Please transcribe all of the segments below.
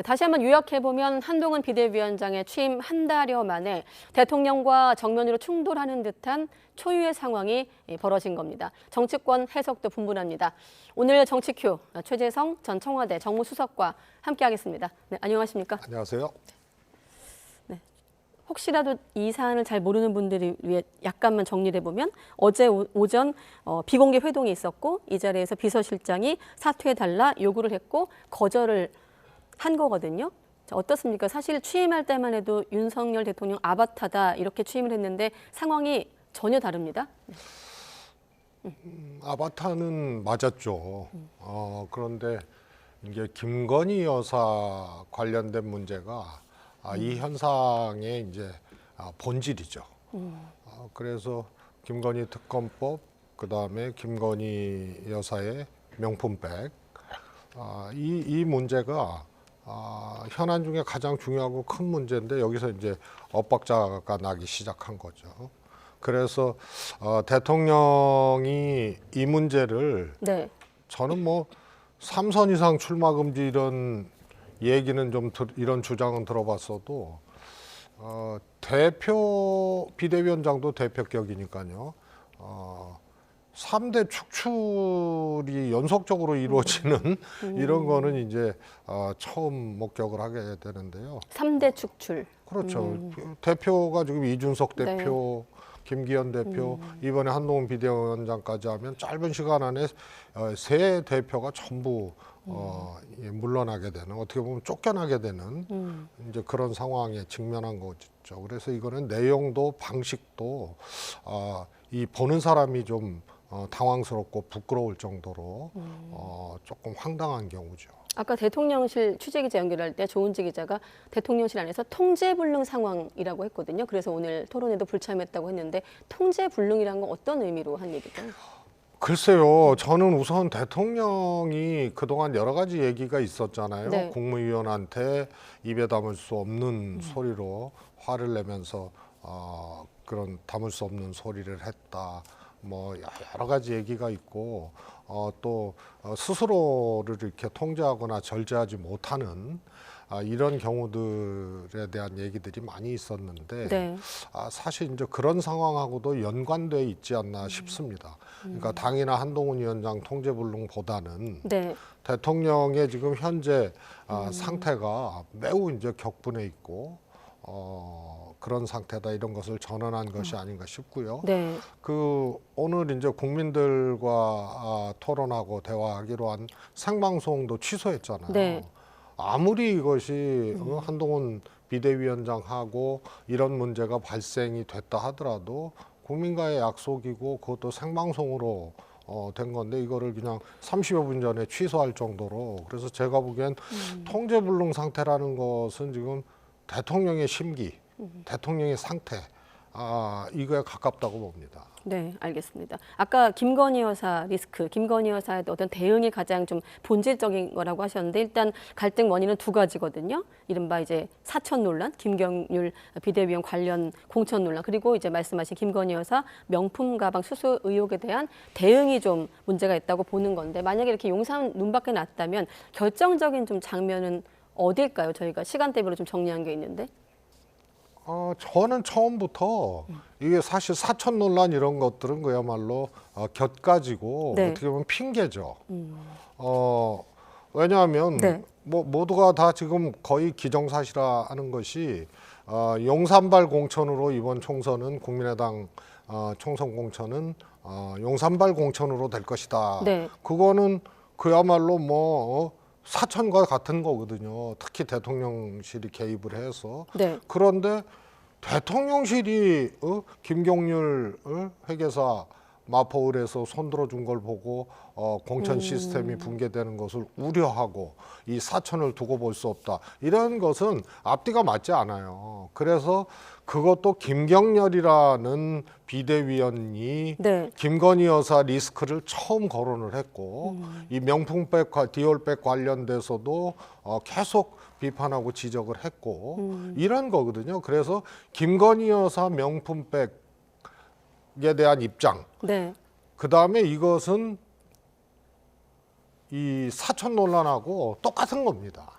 다시 한번 요약해보면 한동훈 비대위원장의 취임 한 달여 만에 대통령과 정면으로 충돌하는 듯한 초유의 상황이 벌어진 겁니다. 정치권 해석도 분분합니다. 오늘 정치큐 최재성 전 청와대 정무수석과 함께하겠습니다. 네, 안녕하십니까? 안녕하세요. 네, 혹시라도 이 사안을 잘 모르는 분들을 위해 약간만 정리를 해보면 어제 오전 비공개 회동이 있었고 이 자리에서 비서실장이 사퇴해달라 요구를 했고 거절을 한 거거든요. 자, 어떻습니까? 사실 취임할 때만 해도 윤석열 대통령 아바타다 이렇게 취임을 했는데 상황이 전혀 다릅니다. 아바타는 맞았죠. 그런데 이제 김건희 여사 관련된 문제가 이 현상의 이제 본질이죠. 그래서 김건희 특검법, 그 다음에 김건희 여사의 명품백, 이 문제가 현안 중에 가장 중요하고 큰 문제인데 여기서 이제 엇박자가 나기 시작한 거죠. 그래서 대통령이 이 문제를 네. 저는 뭐 3선 이상 출마 금지 이런 얘기는 좀 이런 주장은 들어봤어도 대표 비대위원장도 대표격이니까요. 3대 축출이 연속적으로 이루어지는 이런 거는 이제 처음 목격을 하게 되는데요. 3대 축출. 그렇죠. 대표가 지금 이준석 대표, 김기현 대표, 이번에 한동훈 비대위원장까지 하면 짧은 시간 안에 세 대표가 전부 물러나게 되는, 어떻게 보면 쫓겨나게 되는 이제 그런 상황에 직면한 거죠. 그래서 이거는 내용도 방식도 이 보는 사람이 좀 당황스럽고 부끄러울 정도로 조금 황당한 경우죠. 아까 대통령실 취재기자 연결할 때 조은지 기자가 대통령실 안에서 통제불능 상황이라고 했거든요. 그래서 오늘 토론에도 불참했다고 했는데 통제불능이란 건 어떤 의미로 한 얘기죠? 글쎄요. 저는 우선 대통령이 그동안 여러 가지 얘기가 있었잖아요. 네. 국무위원한테 입에 담을 수 없는 소리로 화를 내면서 그런 담을 수 없는 소리를 했다. 뭐 여러 가지 얘기가 있고 또 스스로를 이렇게 통제하거나 절제하지 못하는 이런 경우들에 대한 얘기들이 많이 있었는데 네. 사실 이제 그런 상황하고도 연관돼 있지 않나 싶습니다. 그러니까 당이나 한동훈 위원장 통제불능보다는 네. 대통령의 지금 현재 상태가 매우 이제 격분해 있고 그런 상태다, 이런 것을 전언한 것이 아닌가 싶고요. 네. 오늘 이제 국민들과 토론하고 대화하기로 한 생방송도 취소했잖아요. 네. 아무리 이것이 한동훈 비대위원장하고 이런 문제가 발생이 됐다 하더라도 국민과의 약속이고 그것도 생방송으로 된 건데 이거를 그냥 30여 분 전에 취소할 정도로, 그래서 제가 보기엔 통제불능 상태라는 것은 지금 대통령의 심기, 대통령의 상태, 이거에 가깝다고 봅니다. 네, 알겠습니다. 아까 김건희 여사 리스크, 김건희 여사의 어떤 대응이 가장 좀 본질적인 거라고 하셨는데 일단 갈등 원인은 두 가지거든요. 이른바 이제 사천 논란, 김경률 비대위원 관련 공천 논란, 그리고 이제 말씀하신 김건희 여사 명품 가방 수수 의혹에 대한 대응이 좀 문제가 있다고 보는 건데 만약에 이렇게 용산 눈밖에 났다면 결정적인 좀 장면은 어딜까요? 저희가 시간대별로 좀 정리한 게 있는데. 저는 처음부터 이게 사실 사천 논란 이런 것들은 그야말로 곁가지고 네. 어떻게 보면 핑계죠. 왜냐하면 네. 뭐 모두가 다 지금 거의 기정사실화하는 것이 용산발 공천으로 이번 총선은 국민의당 총선 공천은 용산발 공천으로 될 것이다. 네. 그거는 그야말로 뭐 사천과 같은 거거든요. 특히 대통령실이 개입을 해서. 네. 그런데 대통령실이 김경률 회계사 마포을에서 손들어 준 걸 보고 공천 시스템이 붕괴되는 것을 우려하고 이 사천을 두고 볼 수 없다, 이런 것은 앞뒤가 맞지 않아요. 그래서 그것도 김경렬이라는 비대위원이 네. 김건희 여사 리스크를 처음 거론을 했고 이 명품백, 디올백 관련돼서도 계속 비판하고 지적을 했고 이런 거거든요. 그래서 김건희 여사 명품백에 대한 입장, 네. 그 다음에 이것은 이 사천 논란하고 똑같은 겁니다.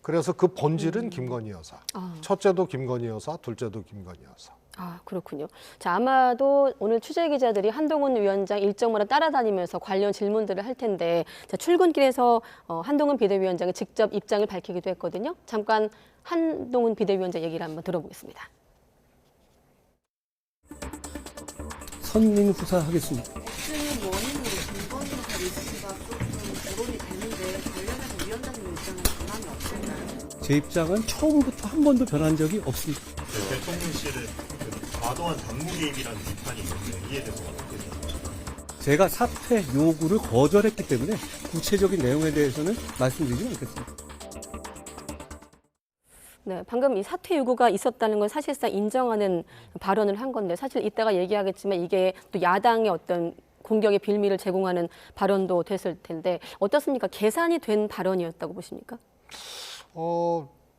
그래서 그 본질은 김건희 여사. 아. 첫째도 김건희 여사, 둘째도 김건희 여사. 아, 그렇군요. 자, 아마도 오늘 취재 기자들이 한동훈 위원장 일정마다 따라다니면서 관련 질문들을 할 텐데, 자, 출근길에서 한동훈 비대위원장이 직접 입장을 밝히기도 했거든요. 잠깐 한동훈 비대위원장 얘기를 한번 들어보겠습니다. 선민 후사하겠습니다. 지금 원인으로 김건희 여사 리스크가 조금 거론이 되는데 관련해서 위원장님 입장은 변함이 없을까요? 제 입장은 처음부터 한 번도 변한 적이 없습니다. 대통령실의 과도한 당무 개입이라는 비판이 있는데 이에 대해서 어떻게 생각하세요? 제가 사퇴 요구를 거절했기 때문에 구체적인 내용에 대해서는 말씀드리지 않겠습니다. 네, 방금 이 사퇴 요구가 있었다는 건 사실상 인정하는 발언을 한 건데, 사실 이따가 얘기하겠지만 이게 또 야당의 어떤 공격의 빌미를 제공하는 발언도 됐을 텐데 어떻습니까? 계산이 된 발언이었다고 보십니까?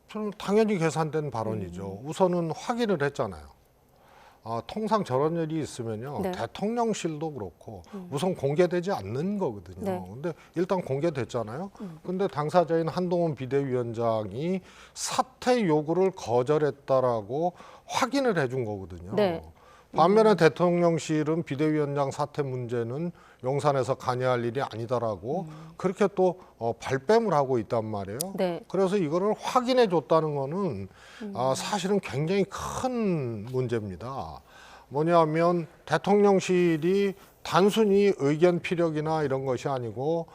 저는 당연히 계산된 발언이죠. 우선은 확인을 했잖아요. 통상 저런 일이 있으면요, 네. 대통령실도 그렇고 우선 공개되지 않는 거거든요. 네. 근데 일단 공개됐잖아요. 근데 당사자인 한동훈 비대위원장이 사퇴 요구를 거절했다라고 확인을 해준 거거든요. 네. 반면에 대통령실은 비대위원장 사퇴 문제는 용산에서 관여할 일이 아니다라고 그렇게 또 발뺌을 하고 있단 말이에요. 네. 그래서 이거를 확인해 줬다는 거는 사실은 굉장히 큰 문제입니다. 뭐냐면 대통령실이 단순히 의견 피력이나 이런 것이 아니고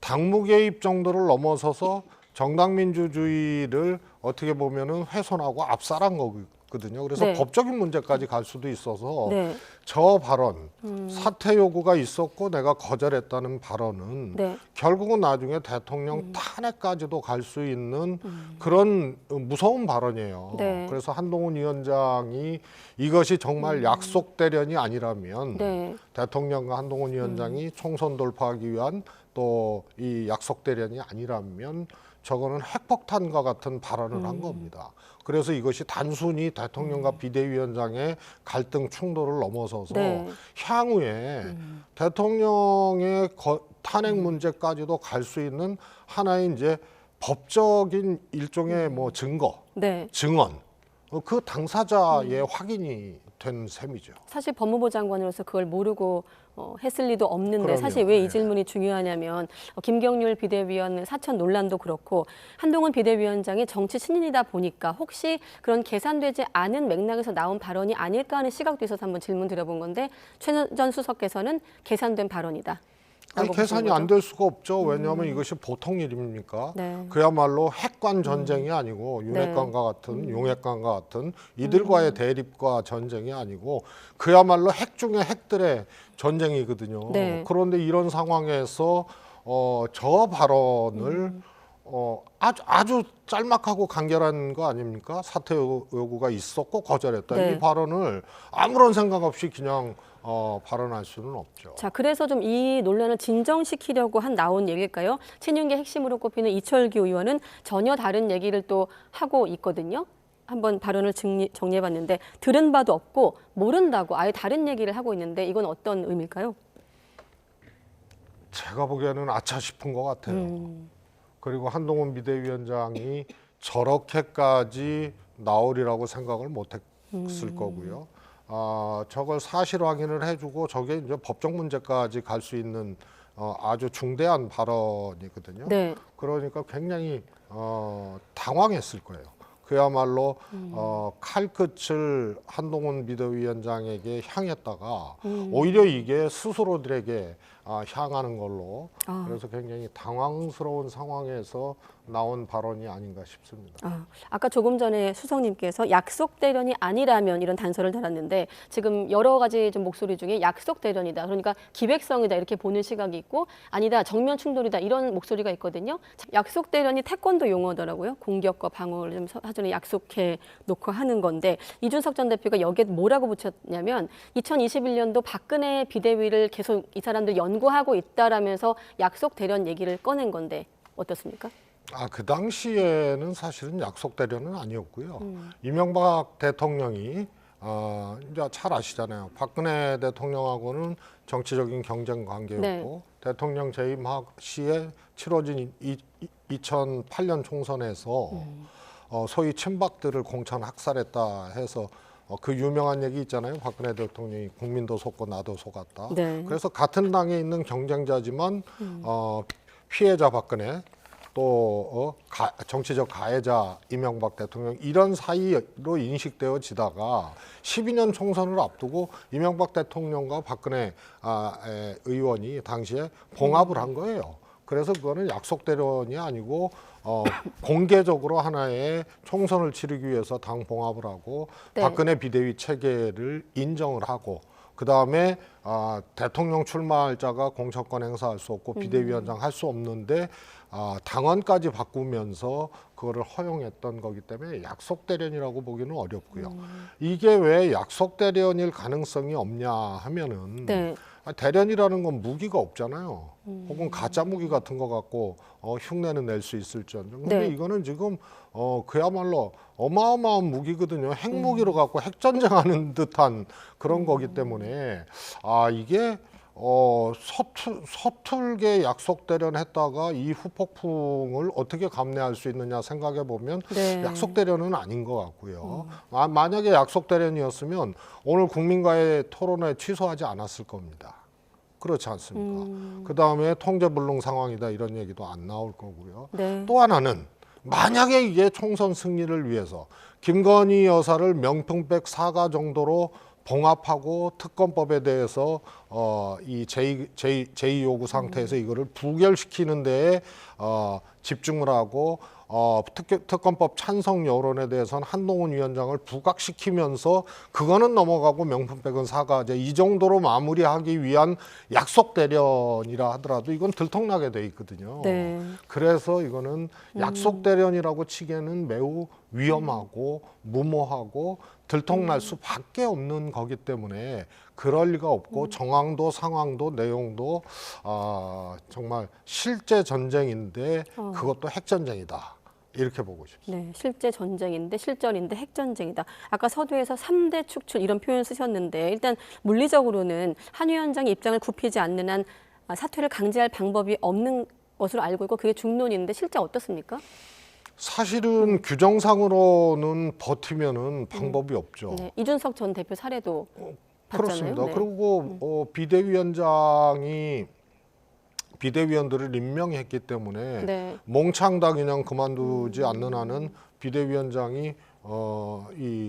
당무 개입 정도를 넘어서서 정당민주주의를 어떻게 보면은 훼손하고 압살한 거거든요. 그래서 네. 법적인 문제까지 갈 수도 있어서 네. 저 발언, 사퇴 요구가 있었고 내가 거절했다는 발언은 네. 결국은 나중에 대통령 탄핵까지도 갈 수 있는 그런 무서운 발언이에요. 네. 그래서 한동훈 위원장이 이것이 정말 약속 대련이 아니라면 네. 대통령과 한동훈 위원장이 총선 돌파하기 위한 또 이 약속 대련이 아니라면 저거는 핵폭탄과 같은 발언을 한 겁니다. 그래서 이것이 단순히 대통령과 비대위원장의 갈등 충돌을 넘어서서 네. 향후에 대통령의 탄핵 문제까지도 갈 수 있는 하나의 이제 법적인 일종의 뭐 증거, 네. 증언, 그 당사자의 확인이 된 셈이죠. 사실 법무부 장관으로서 그걸 모르고 했을 리도 없는데, 그럼요. 사실 왜 이 네. 질문이 중요하냐면 김경률 비대위원 사천 논란도 그렇고 한동훈 비대위원장이 정치 신인이다 보니까 혹시 그런 계산되지 않은 맥락에서 나온 발언이 아닐까 하는 시각도 있어서 한번 질문 드려본 건데, 최 전 수석께서는 계산된 발언이다. 아니, 계산이 안 될 수가 없죠. 왜냐하면 이것이 보통 일입니까? 네. 그야말로 핵관 전쟁이 아니고 윤핵관과 같은 용핵관과 같은 이들과의 대립과 전쟁이 아니고 그야말로 핵 중에 핵들의 전쟁이거든요. 네. 그런데 이런 상황에서 저 발언을 아주 짤막하고 간결한 거 아닙니까? 사퇴 요구가 있었고 거절했다. 네. 이 발언을 아무런 생각 없이 그냥 발언할 수는 없죠. 자, 그래서 좀 이 논란을 진정시키려고 나온 얘기일까요? 친윤계 핵심으로 꼽히는 이철규 의원은 전혀 다른 얘기를 또 하고 있거든요. 한번 발언을 정리해봤는데 들은 바도 없고 모른다고 아예 다른 얘기를 하고 있는데 이건 어떤 의미일까요? 제가 보기에는 아차 싶은 것 같아요. 그리고 한동훈 비대위원장이 저렇게까지 나오리라고 생각을 못했을 거고요. 저걸 사실 확인을 해주고 저게 이제 법적 문제까지 갈 수 있는 아주 중대한 발언이거든요. 네. 그러니까 굉장히 당황했을 거예요. 그야말로 칼끝을 한동훈 비대위원장에게 향했다가 오히려 이게 스스로들에게 향하는 걸로 그래서 굉장히 당황스러운 상황에서 나온 발언이 아닌가 싶습니다. 아까 조금 전에 수석님께서 약속 대련이 아니라면 이런 단서를 달았는데 지금 여러 가지 좀 목소리 중에 약속 대련이다. 그러니까 기획성이다 이렇게 보는 시각이 있고 아니다 정면 충돌이다 이런 목소리가 있거든요. 약속 대련이 태권도 용어더라고요. 공격과 방어를 좀 사전에 약속해 놓고 하는 건데 이준석 전 대표가 여기에 뭐라고 붙였냐면 2021년도 박근혜 비대위를 계속 이 사람들 연구하고 있다라면서 약속 대련 얘기를 꺼낸 건데 어떻습니까? 그 당시에는 사실은 약속 대련은 아니었고요. 이명박 대통령이 이제 잘 아시잖아요. 박근혜 대통령하고는 정치적인 경쟁 관계였고 네. 대통령 재임 시에 치러진 2008년 총선에서 소위 친박들을 공천 학살했다 해서 그 유명한 얘기 있잖아요. 박근혜 대통령이 국민도 속고 나도 속았다. 네. 그래서 같은 당에 있는 경쟁자지만 피해자 박근혜 또 정치적 가해자 이명박 대통령 이런 사이로 인식되어지다가 12년 총선을 앞두고 이명박 대통령과 박근혜 의원이 당시에 봉합을 한 거예요. 그래서 그거는 약속 대련이 아니고 공개적으로 하나의 총선을 치르기 위해서 당 봉합을 하고 네. 박근혜 비대위 체계를 인정을 하고 그 다음에 대통령 출마할 자가 공천권 행사할 수 없고 비대위원장 할 수 없는데 당원까지 바꾸면서 그거를 허용했던 거기 때문에 약속 대련이라고 보기는 어렵고요. 이게 왜 약속 대련일 가능성이 없냐 하면은 네. 대련이라는 건 무기가 없잖아요. 혹은 가짜 무기 같은 거 갖고 흉내는 낼 수 있을지언정. 근데 네. 이거는 지금 그야말로 어마어마한 무기거든요. 핵무기로 갖고 핵전쟁하는 듯한 그런 거기 때문에 이게 서툴게 약속 대련했다가 이 후폭풍을 어떻게 감내할 수 있느냐 생각해 보면 네. 약속 대련은 아닌 것 같고요. 만약에 약속 대련이었으면 오늘 국민과의 토론회 취소하지 않았을 겁니다. 그렇지 않습니까? 그 다음에 통제불능 상황이다 이런 얘기도 안 나올 거고요. 네. 또 하나는 만약에 이게 총선 승리를 위해서 김건희 여사를 명품백 사가 정도로 봉합하고 특검법에 대해서 이 제2 요구 상태에서 이거를 부결시키는 데에 집중을 하고 특검법 찬성 여론에 대해서는 한동훈 위원장을 부각시키면서 그거는 넘어가고 명품백은 사과제 이 정도로 마무리하기 위한 약속 대련이라 하더라도 이건 들통나게 돼 있거든요. 네. 그래서 이거는 약속 대련이라고 치기에는 매우 위험하고 무모하고 들통날 수밖에 없는 거기 때문에 그럴 리가 없고 정황도 상황도 내용도 정말 실제 전쟁인데 그것도 핵전쟁이다. 이렇게 보고 싶습니다. 네, 실제 전쟁인데 실전인데 핵전쟁이다. 아까 서두에서 3대 축출 이런 표현 쓰셨는데 일단 물리적으로는 한 위원장의 입장을 굽히지 않는 한 사퇴를 강제할 방법이 없는 것으로 알고 있고 그게 중론인데 실제 어떻습니까? 사실은 규정상으로는 버티면은 방법이 없죠. 네, 이준석 전 대표 사례도 봤잖아요. 그렇습니다. 네. 그리고 비대위원들을 임명했기 때문에 네. 몽창 다 그냥 그만두지 않는 한은 비대위원장이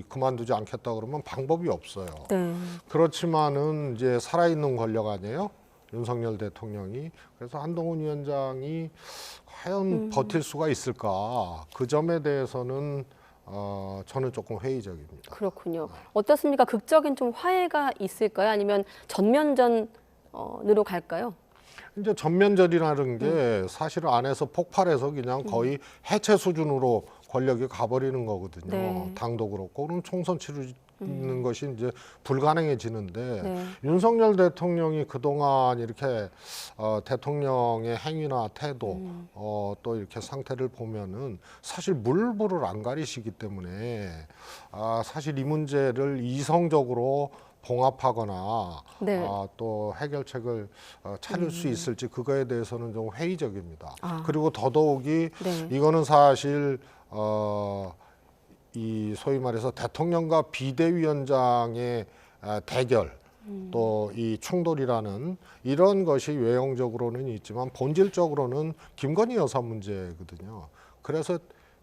그만두지 않겠다 그러면 방법이 없어요. 네. 그렇지만은 이제 살아있는 권력 아니에요? 윤석열 대통령이. 그래서 한동훈 위원장이 과연 버틸 수가 있을까? 그 점에 대해서는 저는 조금 회의적입니다. 그렇군요. 어떻습니까? 극적인 좀 화해가 있을까요? 아니면 전면전으로 갈까요? 이제 전면전이라는 게 사실 안에서 폭발해서 그냥 거의 해체 수준으로 권력이 가버리는 거거든요. 네. 당도 그렇고 그럼 총선 치르는 것이 이제 불가능해지는데 네. 윤석열 대통령이 그동안 이렇게 대통령의 행위나 태도 또 이렇게 상태를 보면은 사실 물불을 안 가리시기 때문에 사실 이 문제를 이성적으로 봉합하거나 네. 또 해결책을 찾을 수 있을지 그거에 대해서는 좀 회의적입니다. 아. 그리고 더더욱이 네. 이거는 사실 이 소위 말해서 대통령과 비대위원장의 대결 또 이 충돌이라는 이런 것이 외형적으로는 있지만 본질적으로는 김건희 여사 문제거든요. 그래서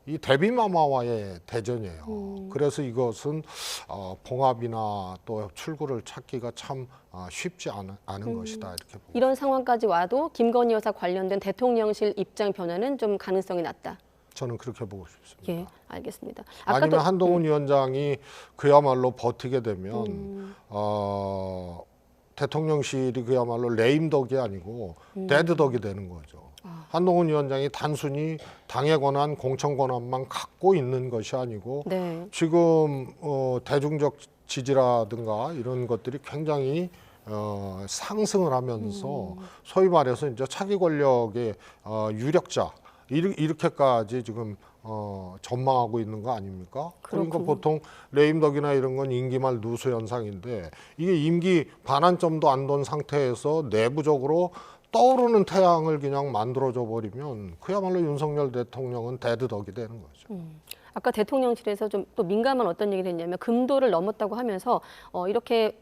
이 데뷔마마와의 대전이에요. 그래서 이것은 봉합이나 또 출구를 찾기가 참 쉽지 않은 것이다 이렇게 봅니다. 이런 상황까지 와도 김건희 여사 관련된 대통령실 입장 변화는 좀 가능성이 낮다. 저는 그렇게 보고 싶습니다. 예, 알겠습니다. 아니면 한동훈 위원장이 그야말로 버티게 되면 대통령실이 그야말로 레임덕이 아니고 데드덕이 되는 거죠. 한동훈 위원장이 단순히 당의 권한, 공천 권한만 갖고 있는 것이 아니고 네. 지금 대중적 지지라든가 이런 것들이 굉장히 상승을 하면서 소위 말해서 이제 차기 권력의 유력자 이렇게까지 지금 전망하고 있는 거 아닙니까? 그러니까 그렇군요. 보통 레임덕이나 이런 건 임기말 누수 현상인데 이게 임기 반환점도 안 돈 상태에서 내부적으로 떠오르는 태양을 그냥 만들어줘 버리면 그야말로 윤석열 대통령은 데드덕이 되는 거죠. 아까 대통령실에서 좀 또 민감한 어떤 얘기를 했냐면 금도를 넘었다고 하면서 이렇게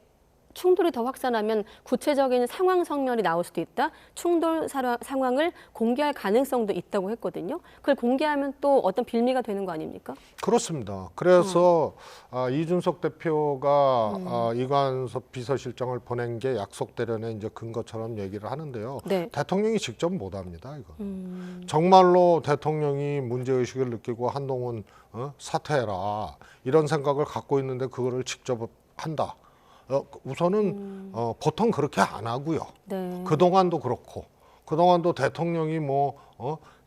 충돌이 더 확산하면 구체적인 상황 성면이 나올 수도 있다. 충돌 상황을 공개할 가능성도 있다고 했거든요. 그걸 공개하면 또 어떤 빌미가 되는 거 아닙니까? 그렇습니다. 그래서 이준석 대표가 이관섭 비서실장을 보낸 게 약속대련의 이제 근거처럼 얘기를 하는데요. 네. 대통령이 직접 못합니다. 이거 정말로 대통령이 문제의식을 느끼고 한동훈 사퇴해라 이런 생각을 갖고 있는데 그거를 직접 한다. 우선은 보통 그렇게 안 하고요. 네. 그동안도 그렇고 그동안도 대통령이 뭐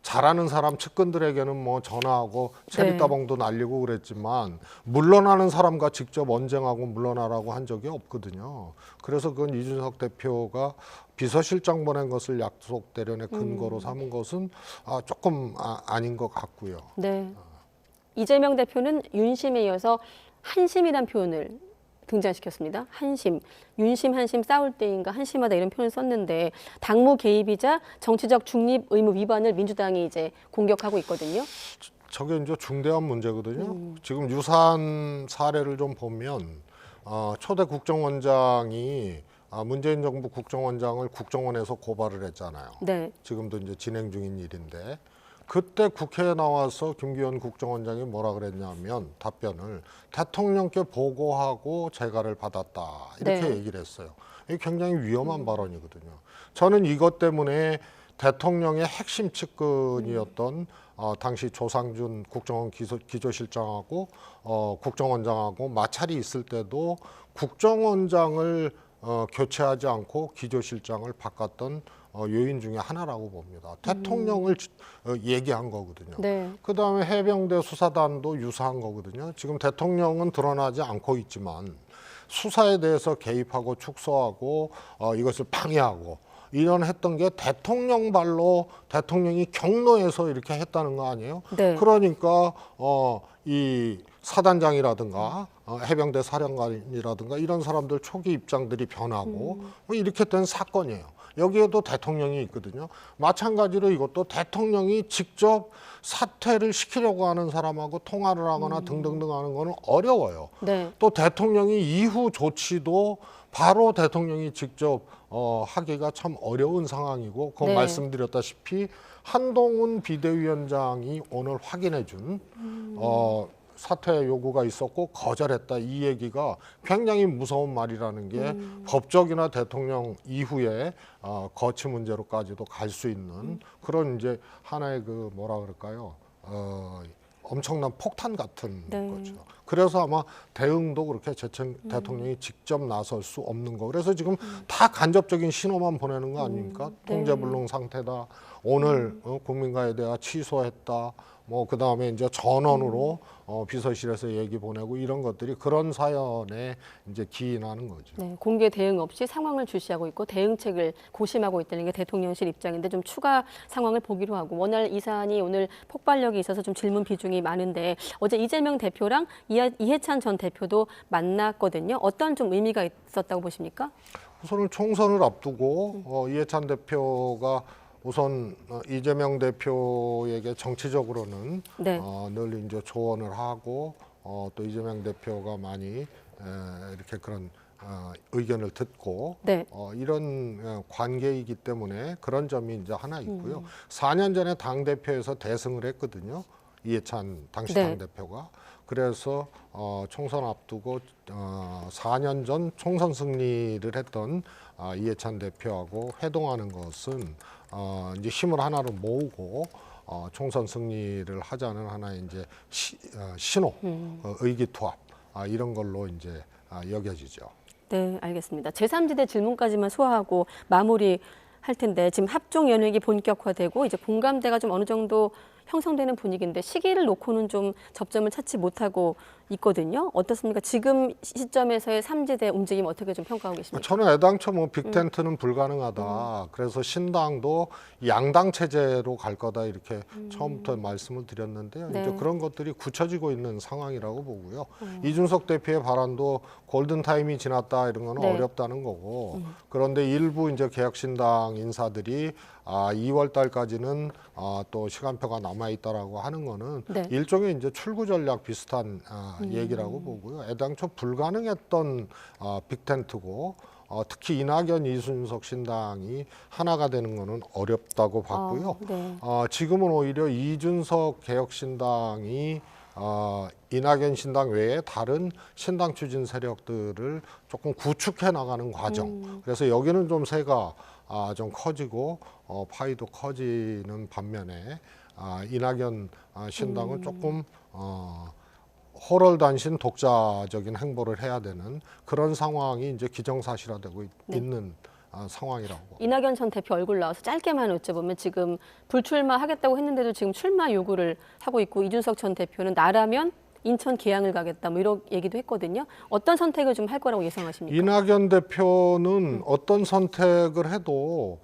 잘하는 사람 측근들에게는 뭐 전화하고 체리따봉도 날리고 그랬지만 물러나는 사람과 직접 언쟁하고 물러나라고 한 적이 없거든요. 그래서 그건 이준석 대표가 비서실장 보낸 것을 약속 대련의 근거로 삼은 것은 조금 아닌 것 같고요. 네. 이재명 대표는 윤심에 이어서 한심이란 표현을 등장시켰습니다. 한심, 윤심, 한심 싸울 때인가 한심하다 이런 표현을 썼는데 당무 개입이자 정치적 중립 의무 위반을 민주당이 이제 공격하고 있거든요. 저게 이제 중대한 문제거든요. 지금 유사한 사례를 좀 보면 초대 국정원장이 문재인 정부 국정원장을 국정원에서 고발을 했잖아요. 네. 지금도 이제 진행 중인 일인데 그때 국회에 나와서 김기현 국정원장이 뭐라 그랬냐면 답변을 대통령께 보고하고 재가를 받았다 이렇게 네. 얘기를 했어요. 이게 굉장히 위험한 발언이거든요. 저는 이것 때문에 대통령의 핵심 측근이었던 당시 조상준 국정원 기조실장하고 국정원장하고 마찰이 있을 때도 국정원장을 교체하지 않고 기조실장을 바꿨던 요인 중에 하나라고 봅니다. 대통령을 얘기한 거거든요. 네. 그다음에 해병대 수사단도 유사한 거거든요. 지금 대통령은 드러나지 않고 있지만 수사에 대해서 개입하고 축소하고 이것을 방해하고 이런 했던 게 대통령 발로 대통령이 경로에서 이렇게 했다는 거 아니에요? 네. 그러니까 이 사단장이라든가 해병대 사령관이라든가 이런 사람들 초기 입장들이 변하고 뭐 이렇게 된 사건이에요. 여기에도 대통령이 있거든요. 마찬가지로 이것도 대통령이 직접 사퇴를 시키려고 하는 사람하고 통화를 하거나 등등등 하는 거는 어려워요. 네. 또 대통령이 이후 조치도 바로 대통령이 직접 하기가 참 어려운 상황이고 그거 네. 말씀드렸다시피 한동훈 비대위원장이 오늘 확인해 준 사퇴 요구가 있었고 거절했다 이 얘기가 굉장히 무서운 말이라는 게 법적이나 대통령 이후에 거치 문제로까지도 갈 수 있는 그런 이제 하나의 그 뭐라 그럴까요? 엄청난 폭탄 같은 네. 거죠. 그래서 아마 대응도 그렇게 대통령이 직접 나설 수 없는 거. 그래서 지금 다 간접적인 신호만 보내는 거 아닙니까? 네. 통제불능 상태다. 오늘 국민가에 대해 취소했다. 뭐 그다음에 이제 전원으로 비서실에서 얘기 보내고 이런 것들이 그런 사연에 이제 기인하는 거죠. 네, 공개 대응 없이 상황을 주시하고 있고 대응책을 고심하고 있다는 게 대통령실 입장인데 좀 추가 상황을 보기로 하고 워낙 이 사안이 오늘 폭발력이 있어서 좀 질문 비중이 많은데 어제 이재명 대표랑 이해찬 전 대표도 만났거든요. 어떤 좀 의미가 있었다고 보십니까? 우선은 총선을 앞두고 이해찬 대표가 우선 이재명 대표에게 정치적으로는 네. 늘 이제 조언을 하고 또 이재명 대표가 많이 이렇게 그런 의견을 듣고 네. 이런 관계이기 때문에 그런 점이 이제 하나 있고요. 4년 전에 당 대표에서 대승을 했거든요. 이해찬 당시 네. 당 대표가. 그래서 총선 앞두고 4년 전 총선 승리를 했던 이해찬 대표하고 회동하는 것은 이제 힘을 하나로 모으고 총선 승리를 하자는 하나의 이제 신호, 의기투합 이런 걸로 이제 여겨지죠. 네, 알겠습니다. 제3지대 질문까지만 소화하고 마무리 할 텐데 지금 합종 연획이 본격화되고 이제 공감대가 좀 어느 정도 형성되는 분위기인데 시기를 놓고는 좀 접점을 찾지 못하고 있거든요. 어떻습니까? 지금 시점에서의 삼지대 움직임 어떻게 좀 평가하고 계십니까? 저는 애당초 뭐 빅텐트는 불가능하다. 그래서 신당도 양당 체제로 갈 거다 이렇게 처음부터 말씀을 드렸는데요. 네. 이제 그런 것들이 굳혀지고 있는 상황이라고 보고요. 이준석 대표의 발언도 골든 타임이 지났다 이런 거는 네. 어렵다는 거고. 그런데 일부 이제 개혁신당 인사들이 2월 달까지는 또 시간표가 남아 있다라고 하는 거는 네. 일종의 이제 출구 전략 비슷한 얘기라고 보고요. 애당초 불가능했던 빅텐트고 특히 이낙연, 이준석 신당이 하나가 되는 거는 어렵다고 봤고요. 네. 지금은 오히려 이준석 개혁신당이 이낙연 신당 외에 다른 신당 추진 세력들을 조금 구축해 나가는 과정. 그래서 여기는 좀 세가 좀 커지고 파이도 커지는 반면에 이낙연 신당은 조금 호롤단신 독자적인 행보를 해야 되는 그런 상황이 이제 기정사실화되고 있는 상황이라고. 이낙연 전 대표 얼굴 나와서 짧게만 여쭤보면 지금 불출마하겠다고 했는데도 지금 출마 요구를 하고 있고 이준석 전 대표는 나라면 인천 계양을 가겠다 뭐 이런 얘기도 했거든요. 어떤 선택을 좀 할 거라고 예상하십니까? 이낙연 대표는 어떤 선택을 해도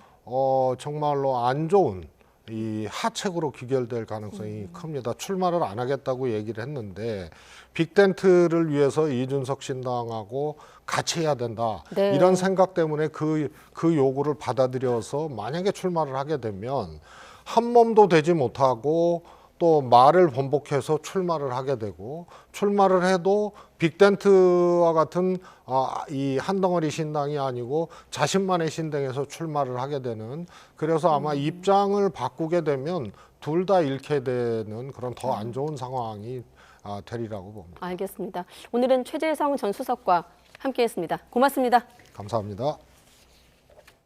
정말로 안 좋은 이 하책으로 귀결될 가능성이 큽니다. 출마를 안 하겠다고 얘기를 했는데 빅텐트를 위해서 이준석 신당하고 같이 해야 된다. 네. 이런 생각 때문에 그 요구를 받아들여서 만약에 출마를 하게 되면 한 몸도 되지 못하고 또 말을 번복해서 출마를 하게 되고 출마를 해도 빅텐트와 같은 이 한덩어리 신당이 아니고 자신만의 신당에서 출마를 하게 되는 그래서 아마 입장을 바꾸게 되면 둘 다 잃게 되는 그런 더 안 좋은 상황이 되리라고 봅니다. 알겠습니다. 오늘은 최재성 전 수석과 함께했습니다. 고맙습니다. 감사합니다.